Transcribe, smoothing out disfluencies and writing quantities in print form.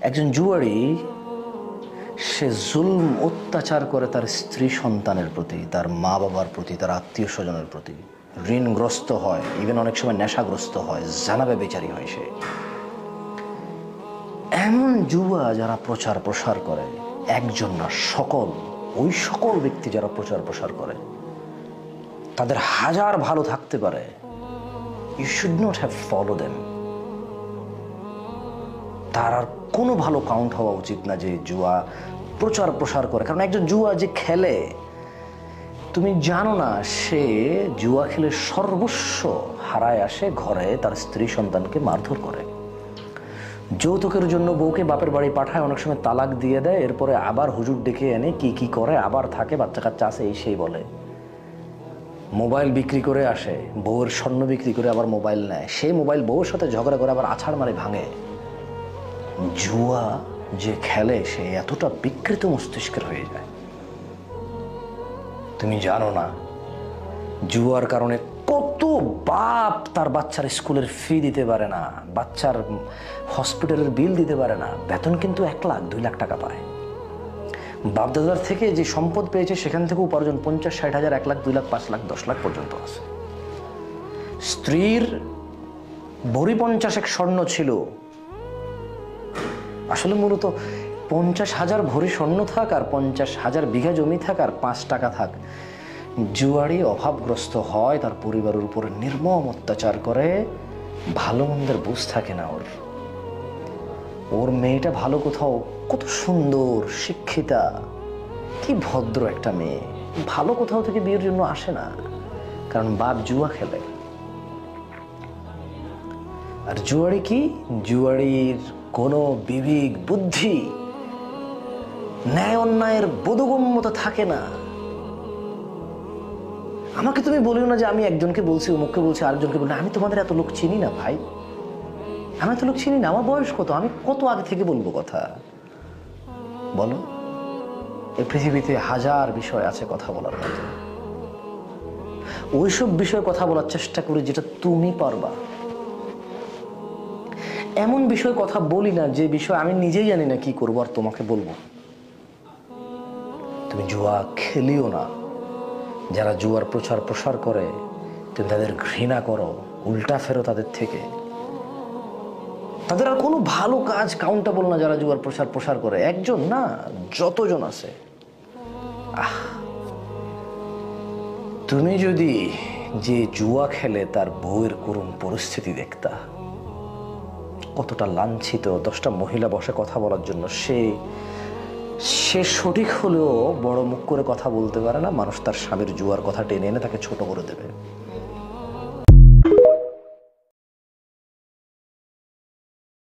একজন জুয়ারি সে জুলম অত্যাচার করে তার স্ত্রী সন্তানের প্রতি, তার মা বাবার প্রতি, তার আত্মীয় স্বজনের প্রতি। ঋণগ্রস্ত হয়, ইভেন অনেক সময় নেশাগ্রস্ত হয়, জানাবে বেচারি হয় সে। এমন জুয়া যারা প্রচার প্রসার করে, একজন না সকল, ওই সকল ব্যক্তি যারা প্রচার প্রসার করে, তাদের হাজার ভালো থাকতে পারে, you should not have follow them. তার আর কোনো ভালো কাউন্ট হওয়া উচিত না যে জুয়া প্রচার প্রসার করে। কারণ একজন জুয়া যে খেলে, তুমি জানো না সে জুয়া খেলে সর্বস্ব হারায় আসে, ঘরে তার স্ত্রী সন্তানকে মারধর করে, যৌতুকের জন্য বউকে বাপের বাড়ি পাঠায়, অনেক সময় তালাক দিয়ে দেয়, এরপরে আবার হুজুর ডেকে এনে কি কি করে, আবার থাকে, বাচ্চা কাচ্চা আছে এই সেই বলে। মোবাইল বিক্রি করে আসে, বউয়ের স্বর্ণ বিক্রি করে আবার মোবাইল নেয়, সেই মোবাইল বউয়ের সাথে ঝগড়া করে আবার আছাড় মারে ভাঙে। জুয়া যে খেলে সে এতটা বিকৃত মস্তিষ্কের হয়ে যায়। তুমি জানো না জুয়ার কারণে কত বাপ তার বাচ্চার স্কুলের ফি দিতে পারে না, বাচ্চার হসপিটালের বিল দিতে পারে না। বেতন কিন্তু 1 লাখ 2 লাখ টাকা পায়। বাপদাদার থেকে যে সম্পদ পেয়েছে সেখান থেকে উপার্জন 50-60 হাজার, 1 লাখ 2 লাখ 5 লাখ 10 লাখ পর্যন্ত আছে। স্ত্রীর ভরি 50 স্বর্ণ ছিল, আসলে মূলত 50,000 ভরি স্বর্ণ থাক আর 50,000 বিঘা জমি থাক আর 5 টাকা থাক, জুয়ারি অভাবগ্রস্ত হয়, তার পরিবারের উপর নির্মম অত্যাচার করে, ভালো মন্দের বুঝ থাকে না ওর। ওর মেয়েটা ভালো কোথাও, কত সুন্দর শিক্ষিতা, কি ভদ্র একটা মেয়ে, ভালো কোথাও থেকে বিয়ের জন্য আসে না, কারণ বাপ জুয়া খেলে। আর জুয়ারি কি, জুয়ারির কোনো বিবেক বুদ্ধি, ন্যায় অন্যায়ের বোধগম্যতা থাকে না। আমাকে তুমি বলিও না যে আমি একজনকে বলছি, অমুককে বলছি, আরেকজনকে বলি, আমি তোমাদের এত লোক চিনি না ভাই, আমি এত লোক চিনি না, আমার বয়স কত, আমি কত আগে থেকে বলবো কথা বলো। এই পৃথিবীতে হাজার বিষয় আছে কথা বলার মতো, ওইসব বিষয়ে কথা বলার চেষ্টা করি যেটা তুমি পারবা। এমন বিষয়ে কথা বলি না যে বিষয় আমি নিজেই জানি না কি করবো আর তোমাকে বলবো। তুমি জুয়া খেলিও না। যারা জুয়ার প্রচার প্রসার করে তুমি তাদের ঘৃণা করো, উল্টা ফেরো তাদের থেকে। তাদের আর কোনো ভালো কাজ কাউন্টেবল না যারা জুয়ার প্রচার প্রসার করে, একজন না যতজন আছে। তুমি যদি যে জুয়া খেলে তার বউয়ের করুণ পরিস্থিতি দেখতা, কতটা লাঞ্ছিত, 10টা মহিলা বসে কথা বলার জন্য, সে সঠিক হলেও বড় মুখ করে কথা বলতে পারে না, মানুষ তার স্বামীর জুয়ার কথা টেনে এনে তাকে ছোট করে দেবে।